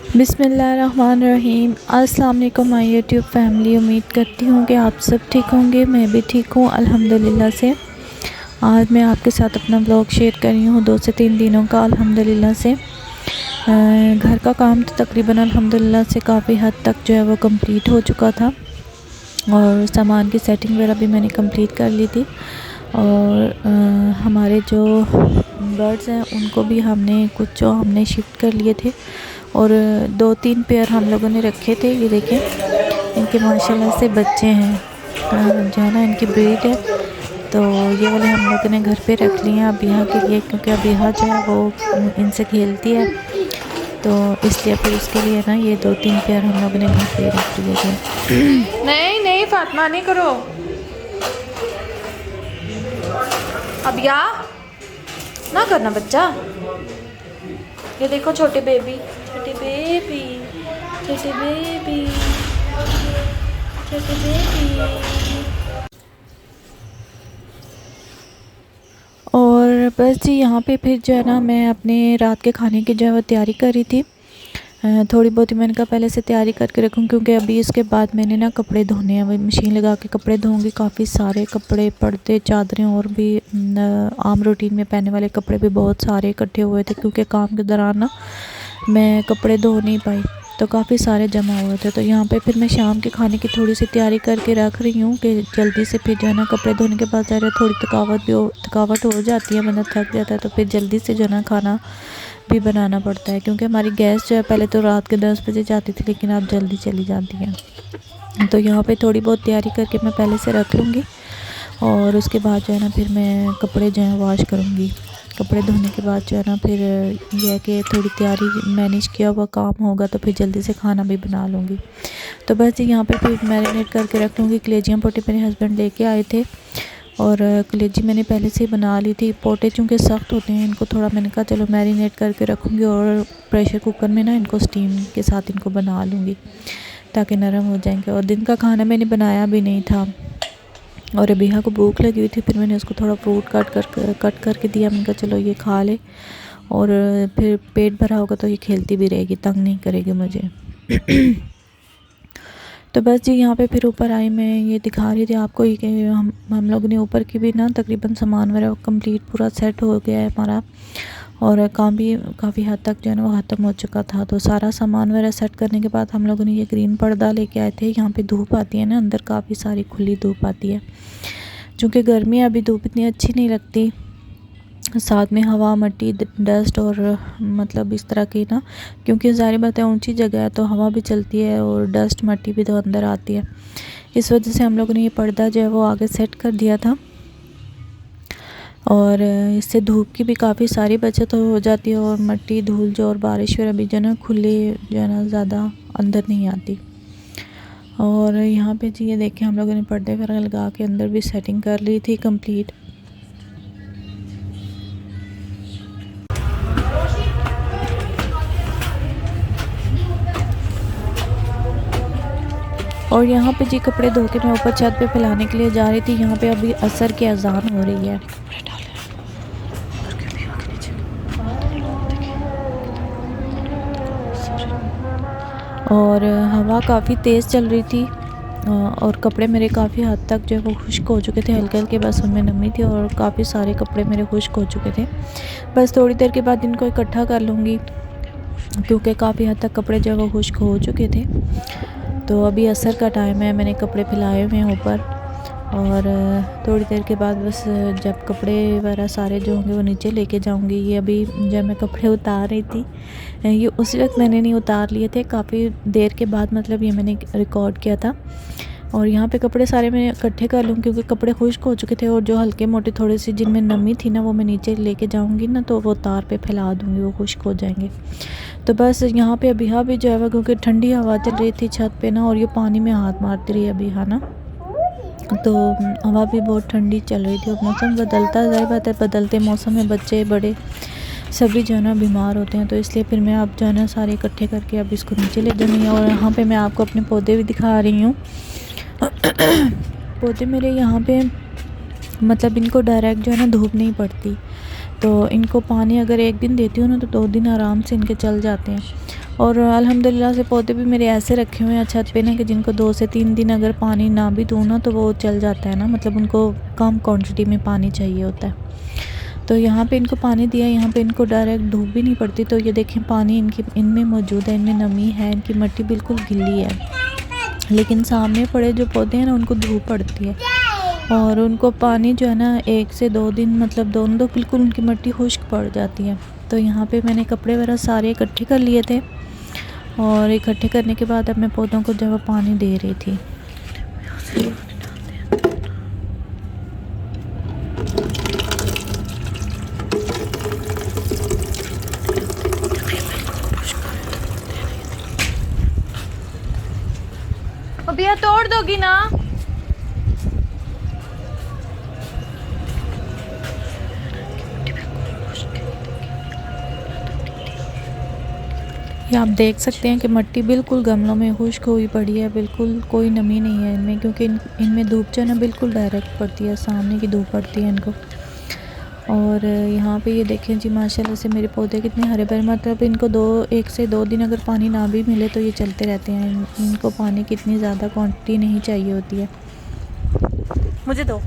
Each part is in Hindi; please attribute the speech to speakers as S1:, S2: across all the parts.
S1: बिस्मिल्लाहिर्रहमानिर्रहीम। अस्सलाम वालेकुम माय यूट्यूब फैमिली। उम्मीद करती हूँ कि आप सब ठीक होंगे। मैं भी ठीक हूँ अल्हम्दुलिल्लाह से। आज मैं आपके साथ अपना ब्लॉग शेयर कर रही हूँ 2 से 3 दिनों का अल्हम्दुलिल्लाह से। घर का काम तो तकरीबन अल्हम्दुलिल्लाह से काफ़ी हद तक जो है वो कंप्लीट हो चुका था और सामान की सेटिंग वगैरह भी मैंने कंप्लीट कर ली थी। और हमारे जो बर्ड्स हैं उनको भी हमने शिफ्ट कर लिए थे और 2-3 पेयर हम लोगों ने रखे थे। ये देखें, इनके माशाल्लाह से बच्चे हैं, जो है ना इनकी ब्रीड है। तो ये वाले हम लोगों ने घर पे रख लिए हैं अबीहा के लिए, क्योंकि अबीहा जो है वो इनसे खेलती है, तो इसलिए फिर उसके लिए ना ये 2-3 पेयर हम लोगों ने घर पे रख लिए थे।
S2: नहीं नहीं फातिमा नहीं करो अब या ना करना बच्चा। ये देखो छोटे बेबी, छोटे बेबी, छोटे बेबी, छोटे बेबी।
S1: और बस जी यहाँ पे फिर जो है ना मैं अपने रात के खाने की जो है वो तैयारी कर रही थी। थोड़ी बहुत ही मैंने कहा पहले से तैयारी करके रखूँ, क्योंकि अभी इसके बाद मैंने ना कपड़े धोने हैं। वही मशीन लगा के कपड़े धोऊंगी। काफ़ी सारे कपड़े, पर्दे, चादरें और भी आम रूटीन में पहनने वाले कपड़े भी बहुत सारे इकट्ठे हुए थे, क्योंकि काम के दौरान ना मैं कपड़े धो नहीं पाई, तो काफ़ी सारे जमा हुए थे। तो यहाँ पे फिर मैं शाम के खाने की थोड़ी सी तैयारी करके रख रही हूँ कि जल्दी से फिर जो है ना कपड़े धोने के बाद ज़रा थोड़ी थकावट हो जाती है, बंदा थक जाता है, तो फिर जल्दी से जो है ना खाना भी बनाना पड़ता है। क्योंकि हमारी गैस जो है पहले तो रात के 10 बजे जाती थी, लेकिन अब जल्दी चली जाती है। तो यहाँ पे थोड़ी बहुत तैयारी करके मैं पहले से रख लूँगी और उसके बाद जो है ना फिर मैं कपड़े जो हैं वॉश करूँगी। कपड़े धोने के बाद जो है ना फिर यह है कि थोड़ी तैयारी मैनेज किया हुआ काम होगा, तो फिर जल्दी से खाना भी बना लूँगी। तो बस यहाँ पे फिर मैरिनेट करके रख लूँगी। कलेजियाँ पोटे मेरे हस्बैंड लेके आए थे और कलेजी मैंने पहले से ही बना ली थी। पोटे चूँकि सख्त होते हैं, इनको थोड़ा मैंने कहा चलो मैरिनेट करके रखूँगी और प्रेशर कुकर में ना इनको स्टीम के साथ इनको बना लूँगी ताकि नरम हो जाएंगे। और दिन का खाना मैंने बनाया भी नहीं था और अबीहा को भूख लगी हुई थी, फिर मैंने उसको थोड़ा फ्रूट कट करके दिया। मैंने कहा चलो ये खा ले और फिर पेट भरा होगा तो ये खेलती भी रहेगी, तंग नहीं करेगी मुझे। तो बस जी यहाँ पे फिर ऊपर आई, मैं ये दिखा रही थी आपको ये कि हम लोगों ने ऊपर की भी ना तकरीबन सामान वगैरह कंप्लीट पूरा सेट हो गया है हमारा, और काम भी काफ़ी हद तक जो है ना वो ख़त्म हो चुका था। तो सारा सामान वगैरह सेट करने के बाद हम लोगों ने ये ग्रीन पर्दा लेके आए थे। यहाँ पे धूप आती है ना, अंदर काफ़ी सारी खुली धूप आती है, चूँकि गर्मी है अभी धूप इतनी अच्छी नहीं लगती, साथ में हवा, मट्टी, डस्ट और मतलब इस तरह की ना, क्योंकि ज़ाहिर बात है ऊंची जगह है तो हवा भी चलती है और डस्ट मट्टी भी तो अंदर आती है। इस वजह से हम लोगों ने ये पर्दा जो है वो आगे सेट कर दिया था और इससे धूप की भी काफ़ी सारी बचत हो जाती है और मट्टी, धूल जो और बारिश वगैरह भी जो है ना खुले जो है ना ज़्यादा अंदर नहीं आती। और यहाँ पे जी ये देखें, हम लोगों ने पर्दे वगैरह लगा के अंदर भी सेटिंग कर ली थी कंप्लीट। और यहाँ पे जी कपड़े धो के मैं ऊपर छत पे फैलाने के लिए जा रही थी। यहाँ पे अभी असर की अजान हो रही है और हवा काफ़ी तेज़ चल रही थी और कपड़े मेरे काफ़ी हद तक जो है वो खुश्क हो चुके थे, हल्के हल्के बस उनमें नमी थी और काफ़ी सारे कपड़े मेरे खुश्क हो चुके थे। बस थोड़ी देर के बाद इनको इकट्ठा कर लूँगी, क्योंकि काफ़ी हद तक कपड़े जो है वो खुश्क हो चुके थे। तो अभी असर का टाइम है, मैंने कपड़े फैलाए हुए हैं ऊपर और थोड़ी देर के बाद बस जब कपड़े वगैरह सारे जो होंगे वो नीचे लेके जाऊंगी। ये अभी जब मैं कपड़े उतार रही थी, ये उस वक्त मैंने नहीं उतार लिए थे, काफ़ी देर के बाद मतलब ये मैंने रिकॉर्ड किया था। और यहाँ पे कपड़े सारे मैं इकट्ठे कर लूँ, क्योंकि कपड़े खुश्क हो चुके थे और जो हल्के मोटे थोड़े से जिनमें नमी थी ना वो मैं नीचे लेके जाऊँगी ना, तो वो तार पे फैला दूँगी, वो खुश्क हो जाएंगे। तो बस यहाँ पे अबीहा भी जो है क्योंकि ठंडी हवा चल रही थी छत पे ना, और ये पानी में हाथ मारती रही अबीहा ना, तो हवा भी बहुत ठंडी चल रही थी। और मौसम बदलता, ज़ाहिर बात है बदलते मौसम में बच्चे बड़े सभी जो है ना बीमार होते हैं, तो इसलिए फिर मैं अब जो है ना सारे इकट्ठे करके अब इसको नीचे ले जाऊँगी। और यहाँ पे मैं आपको अपने पौधे भी दिखा रही हूँ। पौधे मेरे यहाँ पे मतलब इनको डायरेक्ट जो है ना धूप नहीं पड़ती, तो इनको पानी अगर एक दिन देती हूँ ना तो 2 दिन आराम से इनके चल जाते हैं। और अल्हम्दुलिल्लाह से पौधे भी मेरे ऐसे रखे हुए हैं छत पे ना कि जिनको 2 से 3 दिन अगर पानी ना भी दूँ ना तो वो चल जाता है ना, मतलब उनको कम क्वांटिटी में पानी चाहिए होता है। तो यहाँ पे इनको पानी दिया, यहाँ पे इनको डायरेक्ट धूप भी नहीं पड़ती। तो ये देखें पानी इनमें मौजूद है, इनमें नमी है, इनकी मिट्टी बिल्कुल गीली है। लेकिन सामने पड़े जो पौधे हैं ना उनको धूप पड़ती है और उनको पानी जो है ना 1 से 2 दिन मतलब दोनों तो बिल्कुल उनकी मिट्टी खुश्क पड़ जाती है। तो यहाँ पे मैंने कपड़े वगैरह सारे इकट्ठे कर लिए थे और इकट्ठे करने के बाद अब मैं पौधों को जो है पानी दे रही थी।
S2: अब यह तोड़ दोगी ना?
S1: ये आप देख सकते हैं कि मिट्टी बिल्कुल गमलों में खुश्क हुई पड़ी है, बिल्कुल कोई नमी नहीं है इनमें, क्योंकि इनमें धूप जो है ना बिल्कुल डायरेक्ट पड़ती है, सामने की धूप पड़ती है इनको। और यहाँ पे ये देखें जी माशाल्लाह से मेरे पौधे कितने हरे भरे, मतलब इनको 1 से 2 दिन अगर पानी ना भी मिले तो ये चलते रहते हैं। इनको पानी की इतनी ज़्यादा क्वांटिटी नहीं चाहिए होती है।
S2: मुझे दो,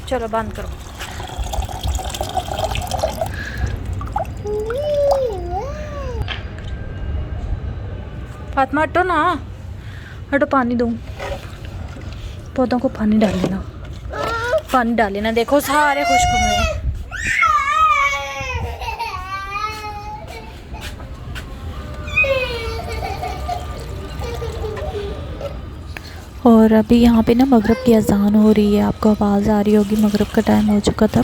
S2: चलो बंद करो। फातिमा हटो ना, हटो, पानी दूँ पौधों को, पानी डाल लेना, पानी डाल लेना। देखो सारे खुश्क हुए हैं।
S1: और अभी यहाँ पे ना मगरिब की अज़ान हो रही है, आपको आवाज़ आ रही होगी, मगरिब का टाइम हो चुका था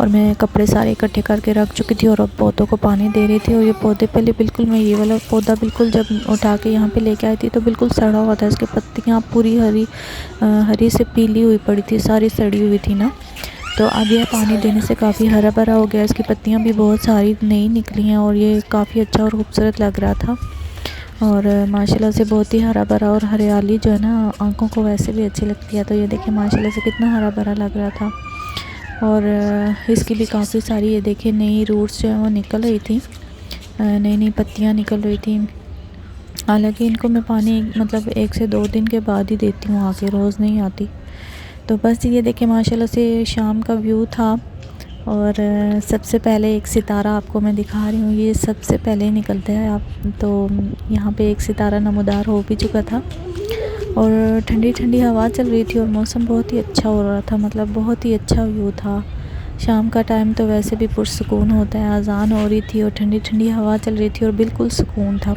S1: और मैं कपड़े सारे इकट्ठे करके रख चुकी थी और अब पौधों को पानी दे रही थी। और ये पौधे पहले बिल्कुल, मैं ये वाला पौधा बिल्कुल जब उठा के यहाँ पे लेके आई थी तो बिल्कुल सड़ा हुआ था, इसकी पत्तियाँ पूरी हरी से पीली हुई पड़ी थी, सारी सड़ी हुई थी ना। तो अब यह पानी देने से काफ़ी हरा भरा हो गया, इसकी पत्तियाँ भी बहुत सारी नई निकली हैं और ये काफ़ी अच्छा और खूबसूरत लग रहा था। और माशाल्लाह से बहुत ही हरा भरा, और हरियाली जो है ना आंखों को वैसे भी अच्छी लगती है। तो ये देखिए माशाल्लाह से कितना हरा भरा लग रहा था। और इसकी भी काफ़ी सारी ये देखिए नई रूट्स जो है वो निकल रही थी, नई नई पत्तियां निकल रही थी। हालांकि इनको मैं पानी मतलब 1 से 2 दिन के बाद ही देती हूँ, आके रोज़ नहीं आती। तो बस ये देखिए माशाल्लाह से शाम का व्यू था। और सबसे पहले एक सितारा आपको मैं दिखा रही हूँ, ये सबसे पहले निकलता है आप। तो यहाँ पे एक सितारा नमूदार हो भी चुका था और ठंडी ठंडी हवा चल रही थी और मौसम बहुत ही अच्छा हो रहा था, मतलब बहुत ही अच्छा व्यू था। शाम का टाइम तो वैसे भी पुरसुकून होता है, अज़ान हो रही थी और ठंडी ठंडी हवा चल रही थी और बिल्कुल सुकून था।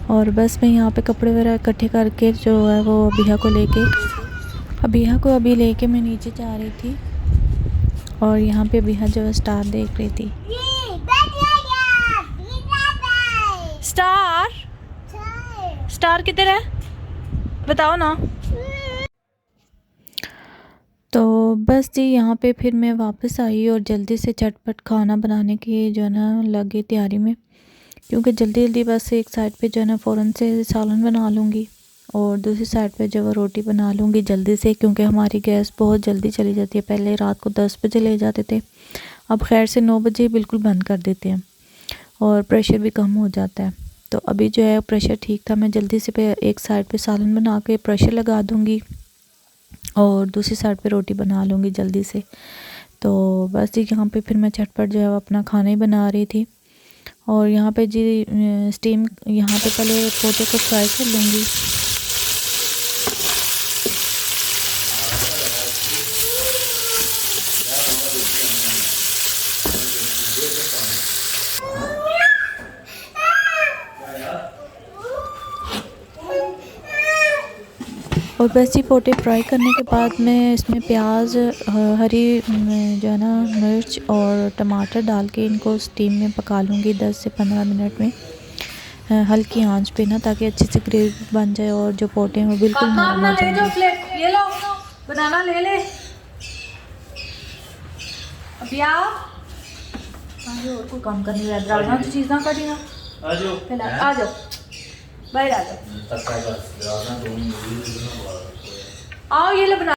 S1: और बस मैं यहाँ पे कपड़े वगैरह इकट्ठे करके जो है वो अबिहा को अभी लेके मैं नीचे जा रही थी और यहाँ पे अबिहा जो है स्टार देख रही थी।
S2: स्टार किधर है बताओ ना।
S1: तो बस जी यहाँ पे फिर मैं वापस आई और जल्दी से चटपट खाना बनाने की जो है ना लगी तैयारी में, क्योंकि जल्दी जल्दी बस एक साइड पे जो है ना फ़ौरन से सालन बना लूँगी और दूसरी साइड पे जो है रोटी बना लूँगी जल्दी से, क्योंकि हमारी गैस बहुत जल्दी चली जाती है। पहले रात को 10 बजे ले जाते थे, अब खैर से 9 बजे बिल्कुल बंद कर देते हैं और प्रेशर भी कम हो जाता है। तो अभी जो है प्रेशर ठीक था, मैं जल्दी से एक साइड पे सालन बना के प्रेशर लगा दूँगी और दूसरी साइड पे रोटी बना लूँगी जल्दी से। तो बस जी यहाँ पे फिर मैं झटपट जो है अपना खाना ही बना रही थी। और यहाँ पे जी स्टीम, यहाँ पे पहले पोटे को फ्राई कर लूँगी। और बस ये पोटे फ्राई करने के बाद मैं इसमें प्याज, हरी जो है ना मिर्च और टमाटर डाल के इनको स्टीम में पका लूँगी 10 से 15 मिनट में, हल्की आंच पे ना, ताकि अच्छे से ग्रेवी बन जाए और जो पोटे हैं वो बिल्कुल नरम हो जाएंगे।
S2: ये लो बनाना ले ले अबिया, और कोई काम करने लग रहा है तो चीज़ ना करी ना, आ जाओ बाहर आ जाओ, आओ ये ले बना।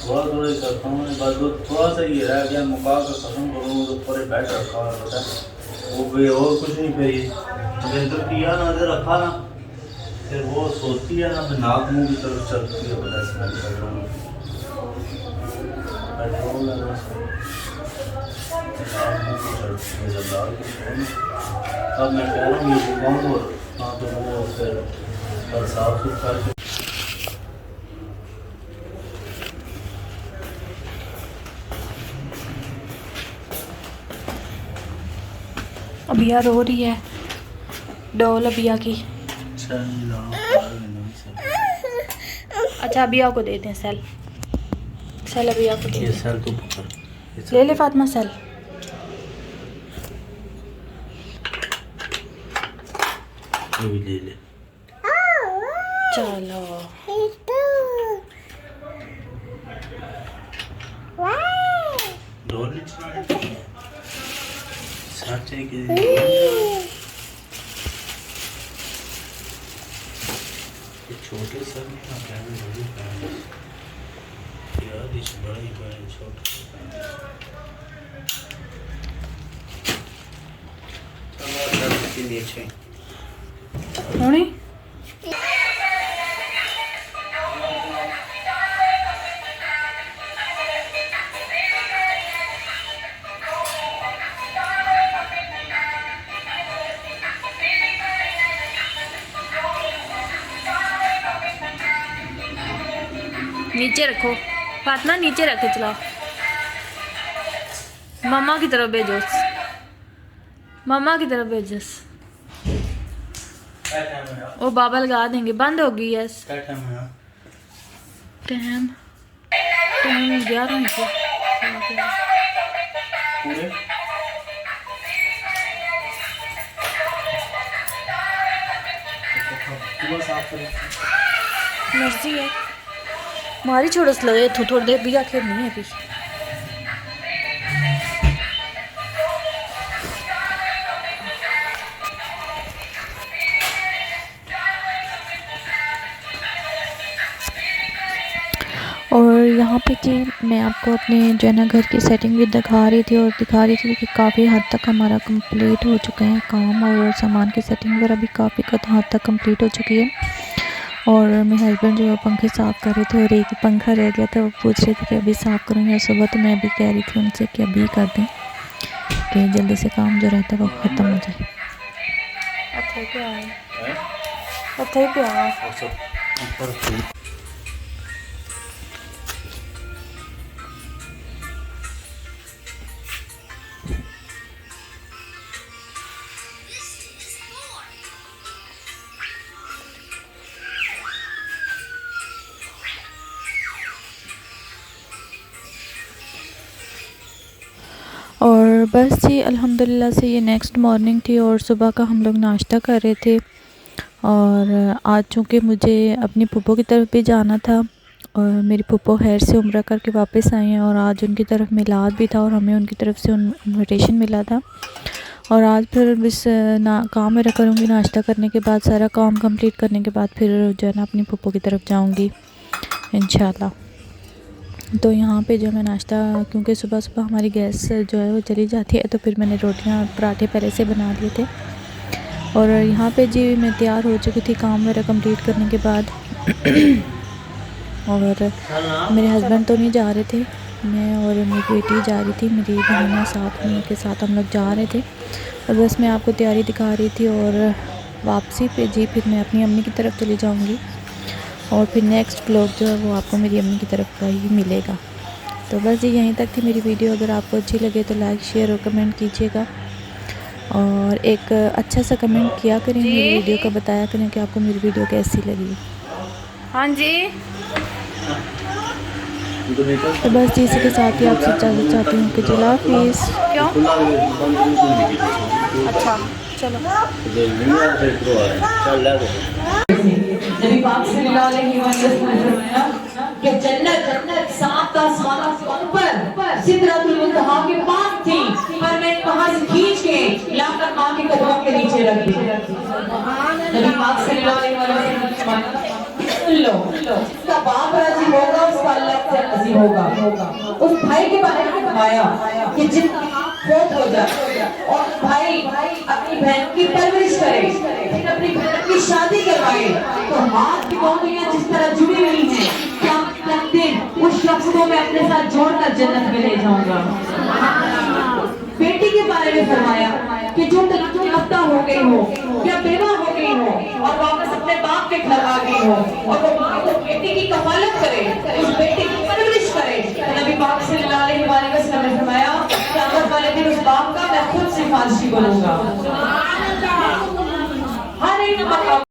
S3: थोड़ा थोड़ा ही करता हूँ बस। वो थोड़ा सा ये रह गया, मुका कर खत्म करूँ तो पूरे बैठ रखा है पता है वो भी, और कुछ नहीं। फिर ये इधर किया ना, इधर रखा ना, फिर वो सोचती है ना, फिर नाक मुँह की तरफ चलती है, पता है स्मेल कर रहा हूँ पेट्रोल है ना, नाक मुँह की चलती है जब डाल के। अब मैं कह रहा हूँ ये कौन हो, हाँ तो वो फिर कल साफ सुथरा करके
S2: अबिया रो रही है, डॉल अबिया की। अच्छा अबिया को देते हैं सेल, सेल अबिया को दे।
S3: सेल तो पकड़
S2: ले ले फातिमा सेल।
S3: ये भी ले ले।
S2: चलो
S3: डोल साचे के छोटे सर में ना पहले बड़ी पहले यार, इस बड़ी पहले छोटे चलो नीचे
S2: होनी। नीचे रखो फातिमा, नीचे रखे चलाओ। मम्मा की तरफ भेजो, मम्मा की तरफ भेजो। वो बाबा लगा देंगे, बंद होगी। यस टाइम टाइम 11 हो मर्जी है मारी, छोड़ो लगे इतों थोड़ी देर भी आखिर नहीं है भी।
S1: और यहाँ पे जी मैं आपको अपने जो है ना घर की सेटिंग भी दिखा रही थी, और दिखा रही थी कि काफ़ी हद तक हमारा कंप्लीट हो चुका है काम, और सामान की सेटिंग वगैरह भी काफ़ी हद तक कंप्लीट हो चुकी है। और मेरे हस्बैंड जो है पंखे साफ़ कर रहे थे, और एक ही पंखा रह गया था, वो पूछ रहे थे कि अभी साफ़ करूँ या सुबह। तो मैं अभी कह रही थी उनसे कि अभी कर दें कि जल्दी से काम जो रहता है वो ख़त्म हो जाए। और बस जी अल्हम्दुलिल्लाह से ये नेक्स्ट मॉर्निंग थी, और सुबह का हम लोग नाश्ता कर रहे थे। और आज चूँकि मुझे अपनी फूफो की तरफ भी जाना था, और मेरी फूफो खैर से उम्रा करके वापस आई हैं, और आज उनकी तरफ मिलाद भी था, और हमें उनकी तरफ से इन्विटेशन मिला था। और आज फिर बस काम मेरा करूँगी, नाश्ता करने के बाद सारा काम कंप्लीट करने के बाद फिर जो है ना अपनी फूफो की तरफ जाऊँगी इंशाल्लाह। तो यहाँ पे जो मैं नाश्ता, क्योंकि सुबह सुबह हमारी गैस जो है वो चली जाती है, तो फिर मैंने रोटियाँ और पराठे पहले से बना लिए थे। और यहाँ पे जी मैं तैयार हो चुकी थी काम मेरा कंप्लीट करने के बाद। और मेरे हस्बैंड तो नहीं जा रहे थे, मैं और मेरी बेटी जा रही थी, मेरी बहन साथ में के साथ हम लोग जा रहे थे। और बस मैं आपको तैयारी दिखा रही थी, और वापसी पे जी फिर मैं अपनी अम्मी की तरफ चली जाऊँगी, और फिर नेक्स्ट व्लॉग जो है वो आपको मेरी अम्मी की तरफ का ही मिलेगा। तो बस ये यहीं तक थी मेरी वीडियो। अगर आपको अच्छी लगे तो लाइक शेयर और कमेंट कीजिएगा, और एक अच्छा सा कमेंट किया करें मेरी वीडियो का, बताया करें कि आपको मेरी वीडियो कैसी लगी।
S2: हाँ जी।
S1: तो बस जी इसी के साथ ही आपसे इजाज़त चाहती हूँ कि चलो हाफिज़।
S2: क्यों? अच्छा चलो।
S4: नबी पाक सल्लल्लाहु अलैहि वसल्लम ने फरमाया कि जन्नत सात आसमानों के ऊपर सिदरतुल मुंतहा के पास थी, पर मैं वहां से खींच के लाकर मां के कदमों के नीचे रख दी। नबी पाक सल्लल्लाहु अलैहि वसल्लम ने फरमाया लो जिसका बाप राजी होगा उसका अल्लाह से राजी होगा। उस भाई के बारे में फरमाया कि जिनका फौत हो जाए और भाई अपनी बहन की परवरिश करे, फिर अपनी बहन की शादी करवाए, तो हाथ की कौनियां जिस तरह जुड़ी हुई हैं, क्या दिन उस शख्स को मैं अपने साथ जोड़कर जन्नत में ले जाऊंगा। बेटी के बारे में फरमाया कि जो तलाक याफ्ता हो गई हो या बेवा हो गई हो और वापस अपने बाप के घर आ गई हो और वो बेटी की कफालत करे, उस बेटी की परवरिश करे, नबी पाक सल्लल्लाहु अलैहि वसल्लम ने फरमाया क़यामत वाले दिन उस बाप का मैं खुद सिफारिशी बनूंगा। हर एक